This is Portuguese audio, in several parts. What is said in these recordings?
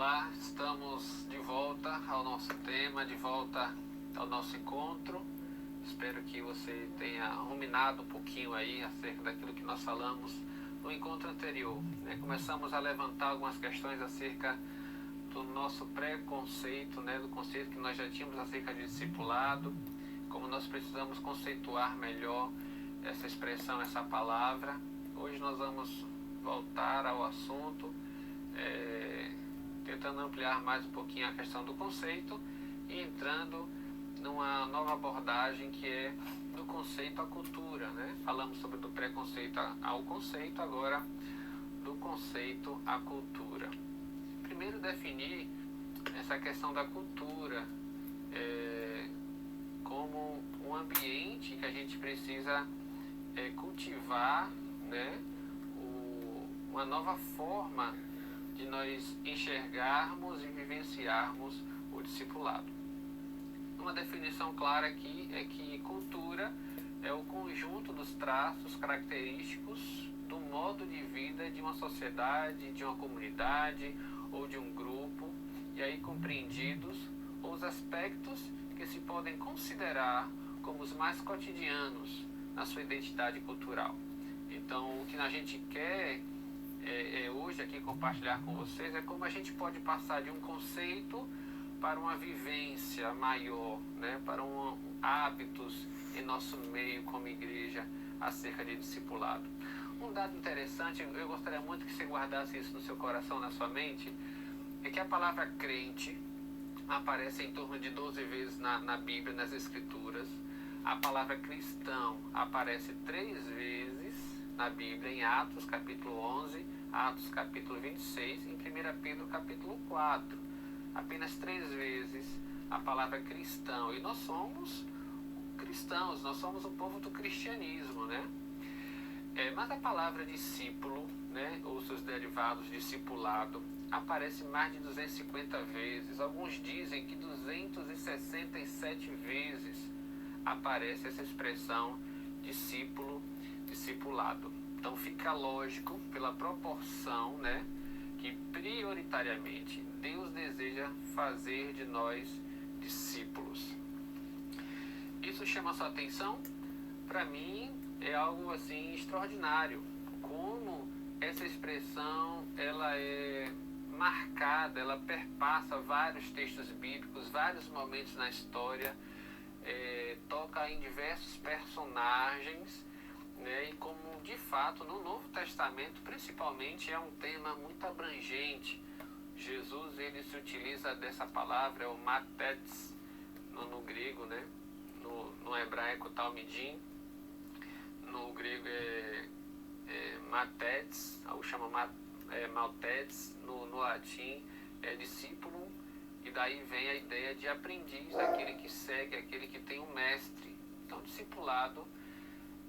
Olá, estamos de volta ao nosso tema, de volta ao nosso encontro. Espero que você tenha ruminado um pouquinho aí acerca daquilo que nós falamos no encontro anterior. Começamos a levantar algumas questões acerca do nosso preconceito, do conceito que nós já tínhamos acerca de discipulado, como nós precisamos conceituar melhor essa expressão, essa palavra. Hoje nós vamos voltar ao assunto, tentando ampliar mais um pouquinho a questão do conceito e entrando numa nova abordagem que é do conceito à cultura. Falamos sobre do preconceito ao conceito, agora do conceito à cultura. Primeiro definir essa questão da cultura como um ambiente que a gente precisa cultivar, uma nova forma de nós enxergarmos e vivenciarmos o discipulado. Uma definição clara aqui é que cultura é o conjunto dos traços característicos do modo de vida de uma sociedade, de uma comunidade ou de um grupo, e aí compreendidos os aspectos que se podem considerar como os mais cotidianos na sua identidade cultural. Então, o que a gente quer hoje aqui compartilhar com vocês é como a gente pode passar de um conceito para uma vivência maior, para hábitos em nosso meio como igreja acerca de discipulado. Um dado interessante, eu gostaria muito que você guardasse isso no seu coração, na sua mente, é que a palavra crente aparece em torno de 12 vezes na Bíblia, nas Escrituras. A palavra cristão aparece 3 vezes na Bíblia, em Atos capítulo 11, Atos capítulo 26, em 1 Pedro capítulo 4. Apenas 3 vezes a palavra cristão. E nós somos cristãos, nós somos o povo do cristianismo, mas a palavra discípulo, ou seus derivados, discipulado, aparece mais de 250 vezes. Alguns dizem que 267 vezes aparece essa expressão discípulo, discipulado. Então fica lógico, pela proporção, que prioritariamente Deus deseja fazer de nós discípulos. Isso chama sua atenção? Para mim é algo assim extraordinário, como essa expressão ela é marcada, ela perpassa vários textos bíblicos, vários momentos na história, toca em diversos personagens, e como de fato no Novo Testamento principalmente é um tema muito abrangente. Jesus ele se utiliza dessa palavra, é o mathetes no grego, no hebraico talmidim, no grego é mathetes, ou chama maltetes, no latim é discípulo, e daí vem a ideia de aprendiz, aquele que segue, aquele que tem um mestre. Então discipulado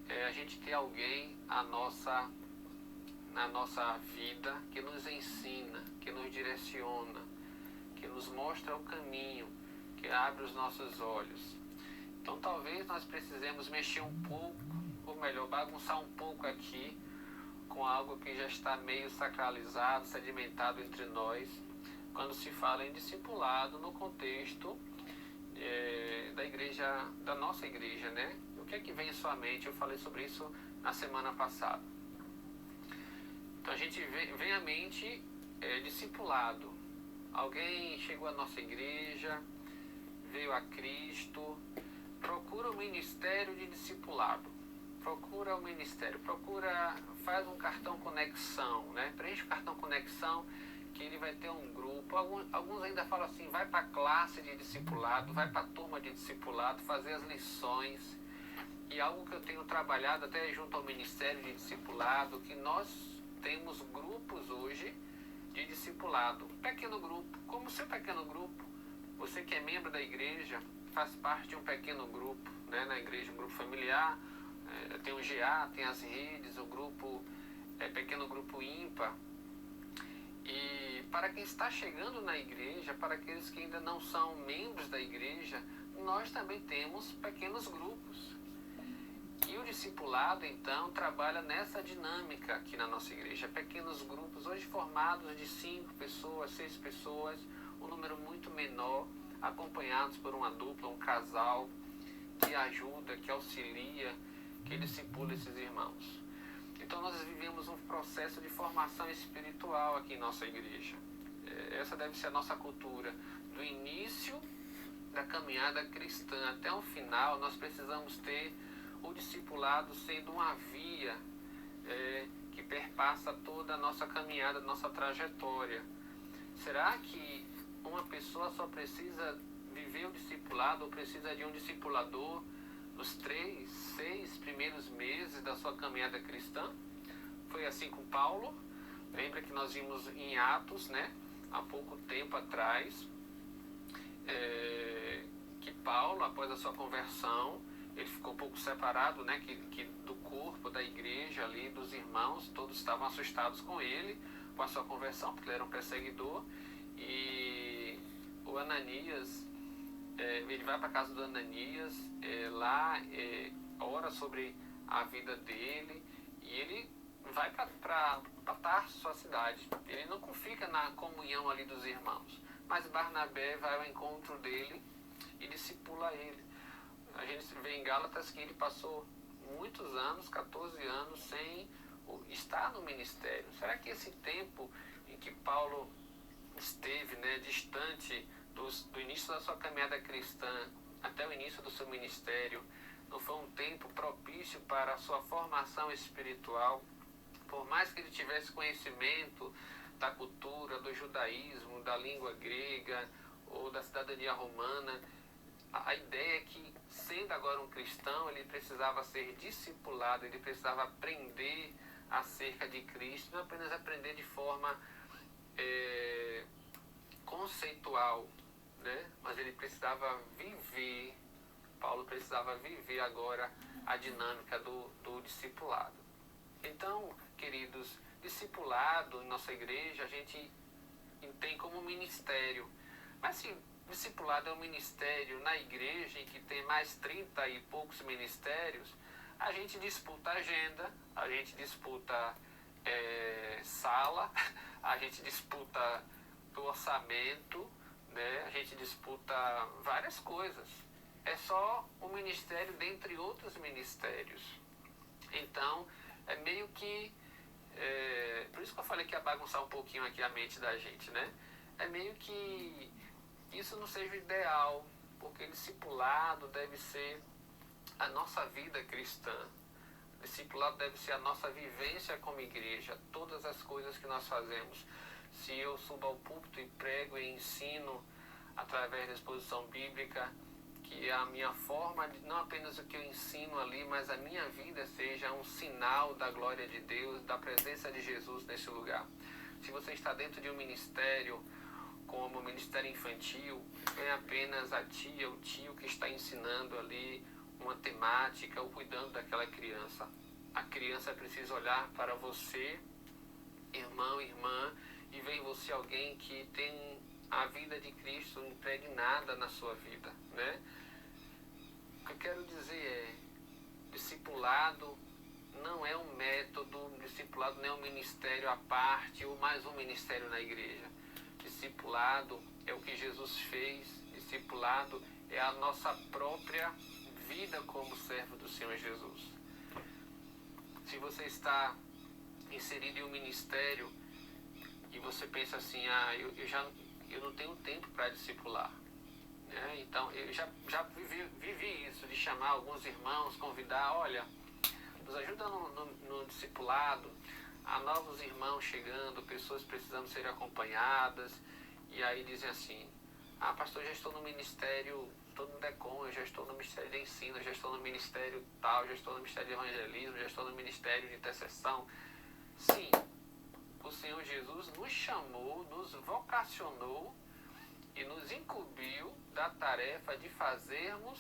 é a gente ter alguém na nossa vida que nos ensina, que nos direciona, que nos mostra o caminho, que abre os nossos olhos. Então talvez nós precisemos mexer um pouco, ou melhor, bagunçar um pouco aqui com algo que já está meio sacralizado, sedimentado entre nós, quando se fala em discipulado no contexto da igreja, da nossa igreja, O que é que vem em sua mente? Eu falei sobre isso na semana passada. Então a gente vem à mente discipulado. Alguém chegou à nossa igreja, veio a Cristo, procura o ministério de discipulado. Procura o ministério, faz um cartão conexão, Preenche o cartão conexão, que ele vai ter um grupo. Alguns ainda falam assim, vai para a classe de discipulado, vai para a turma de discipulado, fazer as lições. E algo que eu tenho trabalhado até junto ao Ministério de Discipulado, que nós temos grupos hoje de discipulado. Pequeno grupo, como seu pequeno grupo. Você que é membro da igreja, faz parte de um pequeno grupo, na igreja, um grupo familiar. Tem o GA, tem as redes, o grupo, pequeno grupo ímpar. E para quem está chegando na igreja, para aqueles que ainda não são membros da igreja, nós também temos pequenos grupos. E o discipulado, então, trabalha nessa dinâmica aqui na nossa igreja. Pequenos grupos, hoje formados de 5 pessoas, 6 pessoas, um número muito menor, acompanhados por uma dupla, um casal, que ajuda, que auxilia, que discipula esses irmãos. Então nós vivemos um processo de formação espiritual aqui em nossa igreja. Essa deve ser a nossa cultura. Do início da caminhada cristã até o final, nós precisamos ter o discipulado sendo uma via que perpassa toda a nossa caminhada, nossa trajetória. Será que uma pessoa só precisa viver o discipulado ou precisa de um discipulador nos 3, 6 primeiros meses da sua caminhada cristã? Foi assim com Paulo. Lembra que nós vimos em Atos, né, há pouco tempo atrás, que Paulo, após a sua conversão, ele ficou um pouco separado, né, que do corpo, da igreja ali, dos irmãos, todos estavam assustados com ele, com a sua conversão, porque ele era um perseguidor. E o Ananias, ele vai para a casa do Ananias, lá ora sobre a vida dele, e ele vai para Tarso, sua cidade. Ele não fica na comunhão ali dos irmãos, mas Barnabé vai ao encontro dele e discipula ele. A gente vê em Gálatas que ele passou muitos anos, 14 anos, sem estar no ministério. Será que esse tempo em que Paulo esteve, né, distante do início da sua caminhada cristã até o início do seu ministério, não foi um tempo propício para a sua formação espiritual? Por mais que ele tivesse conhecimento da cultura, do judaísmo, da língua grega ou da cidadania romana, a ideia é que, sendo agora um cristão, ele precisava ser discipulado, ele precisava aprender acerca de Cristo, não apenas aprender de forma conceitual, né? Mas ele precisava viver. Paulo precisava viver agora a dinâmica do discipulado. Então, queridos, discipulado em nossa igreja a gente tem como ministério. Mas se discipulado é um ministério na igreja em que tem mais 30 e poucos ministérios, a gente disputa agenda, a gente disputa sala, a gente disputa o orçamento, né? A gente disputa várias coisas. É só um ministério dentre outros ministérios. Então, é meio que... por isso que eu falei que ia bagunçar um pouquinho aqui a mente da gente, né? É meio que isso não seja o ideal, porque discipulado deve ser a nossa vida cristã. Discipulado deve ser a nossa vivência como igreja, todas as coisas que nós fazemos. Se eu subo ao púlpito e prego e ensino através da exposição bíblica, que a minha forma, não apenas o que eu ensino ali, mas a minha vida seja um sinal da glória de Deus, da presença de Jesus nesse lugar. Se você está dentro de um ministério, como o ministério infantil, não é apenas a tia, o tio que está ensinando ali uma temática ou cuidando daquela criança. A criança precisa olhar para você, irmão, irmã, e ver em você alguém que tem a vida de Cristo impregnada na sua vida, né? O que eu quero dizer é, discipulado não é um método, discipulado não é um ministério à parte ou mais um ministério na igreja. Discipulado é o que Jesus fez, discipulado é a nossa própria vida como servo do Senhor Jesus. Se você está inserido em um ministério e você pensa assim, eu não tenho tempo para discipular, né? Então eu já vivi isso, de chamar alguns irmãos, convidar, olha, nos ajuda no discipulado, há novos irmãos chegando, pessoas precisando ser acompanhadas, e aí dizem assim, pastor, já estou no ministério, estou no DECOM, eu já estou no ministério de ensino, eu já estou no ministério tal, já estou no ministério de evangelismo, já estou no ministério de intercessão. Sim, o Senhor Jesus nos chamou, nos vocacionou e nos incumbiu da tarefa de fazermos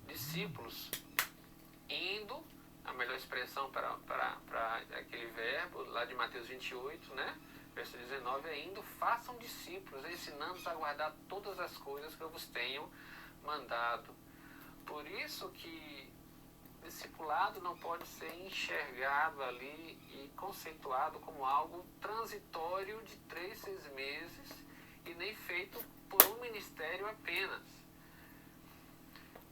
discípulos, indo, a melhor expressão para aquele verbo, lá de Mateus 28, né? Verso 19, é indo, façam discípulos, ensinando-os a guardar todas as coisas que eu vos tenho mandado. Por isso que discipulado não pode ser enxergado ali e conceituado como algo transitório de 3, 6 meses e nem feito por um ministério apenas.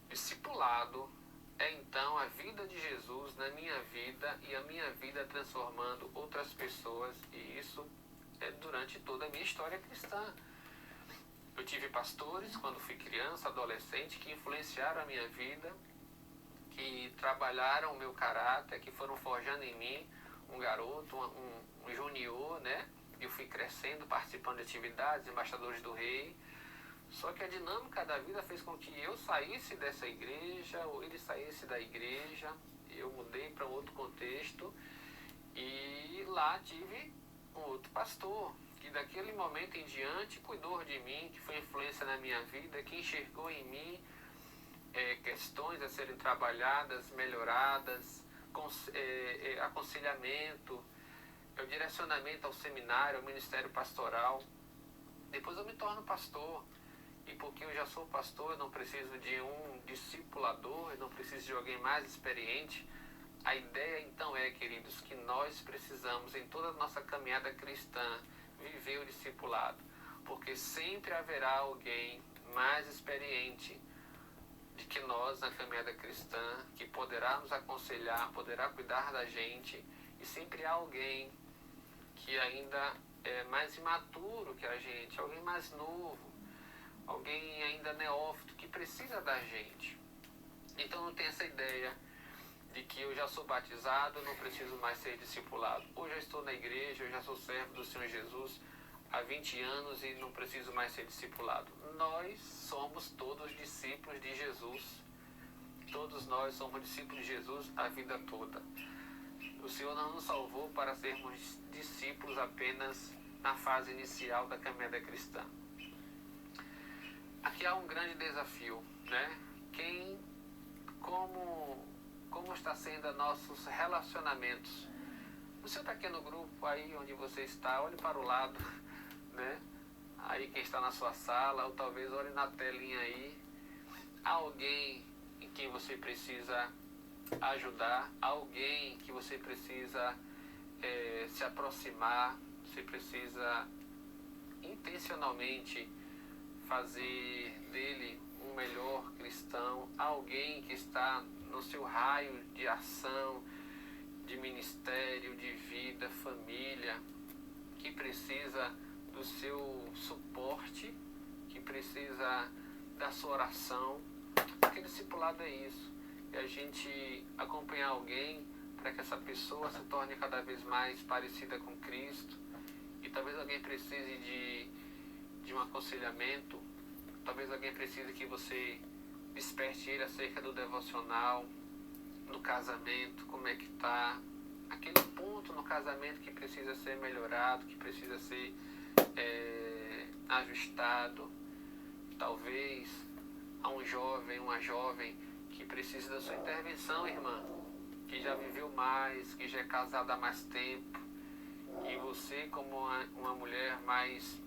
Discipulado é então a vida de Jesus na minha vida e a minha vida transformando outras pessoas, e isso é durante toda a minha história cristã. Eu tive pastores quando fui criança, adolescente, que influenciaram a minha vida, que trabalharam o meu caráter, que foram forjando em mim um garoto, um junior, né? Eu fui crescendo, participando de atividades, embaixadores do rei. Só que a dinâmica da vida fez com que eu saísse dessa igreja, ou ele saísse da igreja. Eu mudei para um outro contexto e lá tive um outro pastor, que daquele momento em diante cuidou de mim, que foi influência na minha vida, que enxergou em mim questões a serem trabalhadas, melhoradas, aconselhamento, o direcionamento ao seminário, ao ministério pastoral. Depois eu me torno pastor, e porque eu já sou pastor, eu não preciso de um discipulador, eu não preciso de alguém mais experiente. A ideia então é, queridos, que nós precisamos em toda a nossa caminhada cristã viver o discipulado, porque sempre haverá alguém mais experiente de que nós na caminhada cristã, que poderá nos aconselhar, poderá cuidar da gente, e sempre há alguém que ainda é mais imaturo que a gente, alguém mais novo, alguém ainda neófito que precisa da gente. Então não tem essa ideia de que eu já sou batizado, não preciso mais ser discipulado. Hoje eu estou na igreja, eu já sou servo do Senhor Jesus há 20 anos e não preciso mais ser discipulado. Nós somos todos discípulos de Jesus. Todos nós somos discípulos de Jesus a vida toda. O Senhor não nos salvou para sermos discípulos apenas na fase inicial da caminhada cristã. Aqui há um grande desafio, né? Como está sendo nossos relacionamentos? No seu pequeno grupo, aí onde você está, olhe para o lado, né? Aí quem está na sua sala, ou talvez olhe na telinha aí. Há alguém em quem você precisa ajudar, alguém que você precisa se aproximar, você precisa intencionalmente fazer dele um melhor cristão, alguém que está no seu raio de ação, de ministério, de vida, família, que precisa do seu suporte, que precisa da sua oração. Porque discipulado é isso, é a gente acompanhar alguém para que essa pessoa se torne cada vez mais parecida com Cristo. E talvez alguém precise de um aconselhamento, talvez alguém precise que você desperte ele acerca do devocional, do casamento, como é que está, aquele ponto no casamento que precisa ser melhorado, que precisa ser ajustado. Talvez há um jovem, uma jovem que precisa da sua intervenção, irmã, que já viveu mais, que já é casada há mais tempo, e você como uma mulher mais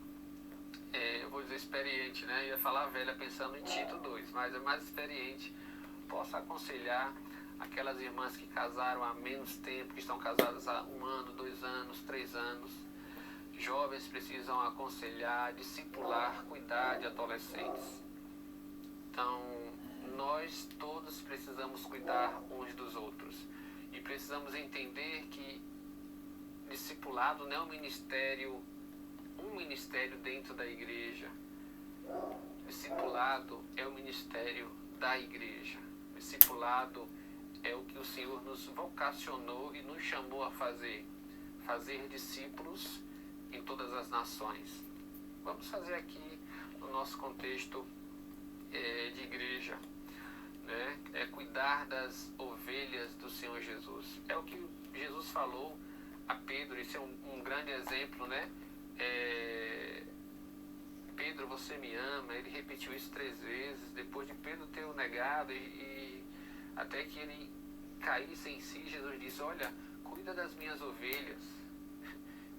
eu vou dizer experiente, né? Eu ia falar velha pensando em Tito 2, mas é mais experiente, possa aconselhar aquelas irmãs que casaram há menos tempo, que estão casadas há 1 ano, 2 anos, 3 anos. Jovens precisam aconselhar, discipular, cuidar de adolescentes. Então, nós todos precisamos cuidar uns dos outros. E precisamos entender que discipulado não é um ministério dentro da igreja. Discipulado é o ministério da igreja. Discipulado é o que o Senhor nos vocacionou e nos chamou a fazer. Fazer discípulos em todas as nações. Vamos fazer aqui no nosso contexto de igreja, né? É cuidar das ovelhas do Senhor Jesus. É o que Jesus falou a Pedro. Esse é um grande exemplo, né? Pedro, você me ama. Ele repetiu isso 3 vezes depois de Pedro ter o negado e até que ele caísse em si. Jesus disse: olha, cuida das minhas ovelhas.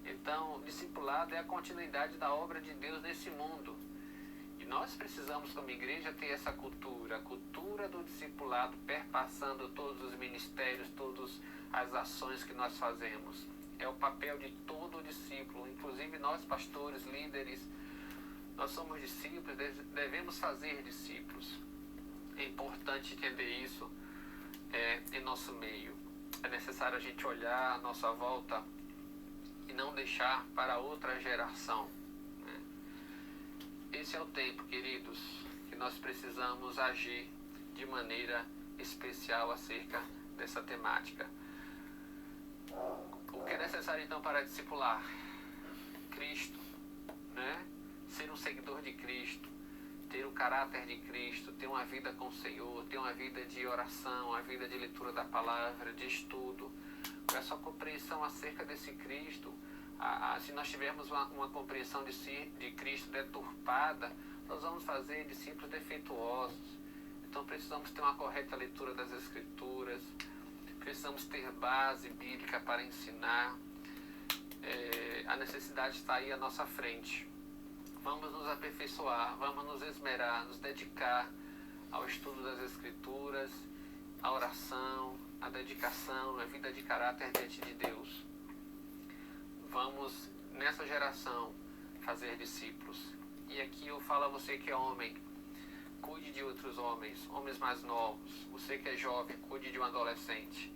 Então, discipulado é a continuidade da obra de Deus nesse mundo. E nós precisamos, como igreja, ter essa cultura, a cultura do discipulado perpassando todos os ministérios, todas as ações que nós fazemos. É o papel de todo discípulo, inclusive nós pastores, líderes, nós somos discípulos, devemos fazer discípulos. É importante entender isso em nosso meio. É necessário a gente olhar à nossa volta e não deixar para outra geração. Esse é o tempo, queridos, que nós precisamos agir de maneira especial acerca dessa temática. O que é necessário então para discipular? Cristo, né? Ser um seguidor de Cristo, ter o caráter de Cristo, ter uma vida com o Senhor, ter uma vida de oração, uma vida de leitura da palavra, de estudo. Com essa compreensão acerca desse Cristo, se nós tivermos uma compreensão de Cristo deturpada, nós vamos fazer discípulos defeituosos. Então precisamos ter uma correta leitura das Escrituras, precisamos ter base bíblica para ensinar. A necessidade está aí à nossa frente. Vamos nos aperfeiçoar, vamos nos esmerar, nos dedicar ao estudo das Escrituras, à oração, à dedicação, à vida de caráter diante de Deus. Vamos, nessa geração, fazer discípulos. E aqui eu falo a você que é homem, cuide de outros homens mais novos. Você que é jovem, cuide de um adolescente.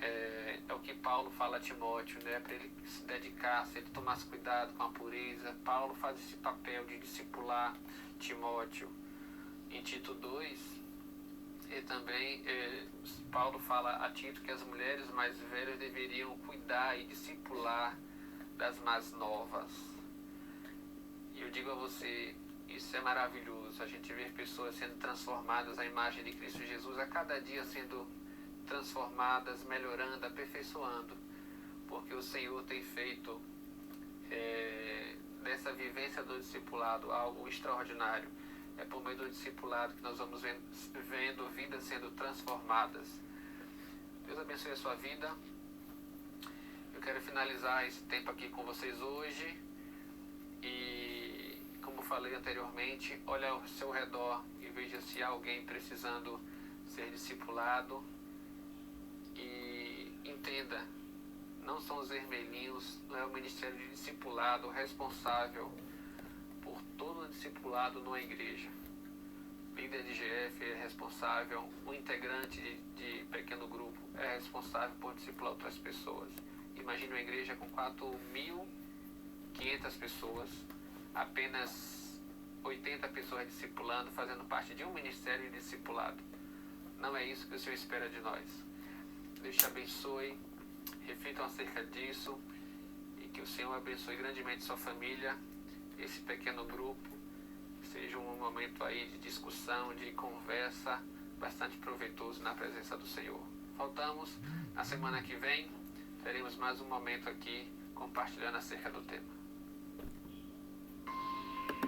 É o que Paulo fala a Timóteo, né? Para ele se dedicar, se ele tomasse cuidado com a pureza. Paulo faz esse papel de discipular Timóteo. Em Tito 2, e também Paulo fala a Tito que as mulheres mais velhas deveriam cuidar e discipular das mais novas. E eu digo a você, isso é maravilhoso, a gente ver pessoas sendo transformadas à imagem de Cristo Jesus, a cada dia sendo transformadas, melhorando, aperfeiçoando, porque o Senhor tem feito dessa vivência do discipulado algo extraordinário. É por meio do discipulado que nós vamos vendo vidas sendo transformadas. Deus abençoe a sua vida. Eu quero finalizar esse tempo aqui com vocês hoje. E, como falei anteriormente, olhe ao seu redor e veja se há alguém precisando ser discipulado. E entenda, não são os vermelhinhos, não é o Ministério de Discipulado responsável por todo o discipulado numa igreja. Líder de GF é responsável, o integrante de pequeno grupo é responsável por discipular outras pessoas. Imagine uma igreja com 4.500 pessoas, apenas 80 pessoas discipulando, fazendo parte de um ministério de discipulado. Não é isso que o Senhor espera de nós. Deus te abençoe, reflitam acerca disso e que o Senhor abençoe grandemente sua família, esse pequeno grupo, seja um momento aí de discussão, de conversa, bastante proveitoso na presença do Senhor. Voltamos na semana que vem, teremos mais um momento aqui compartilhando acerca do tema.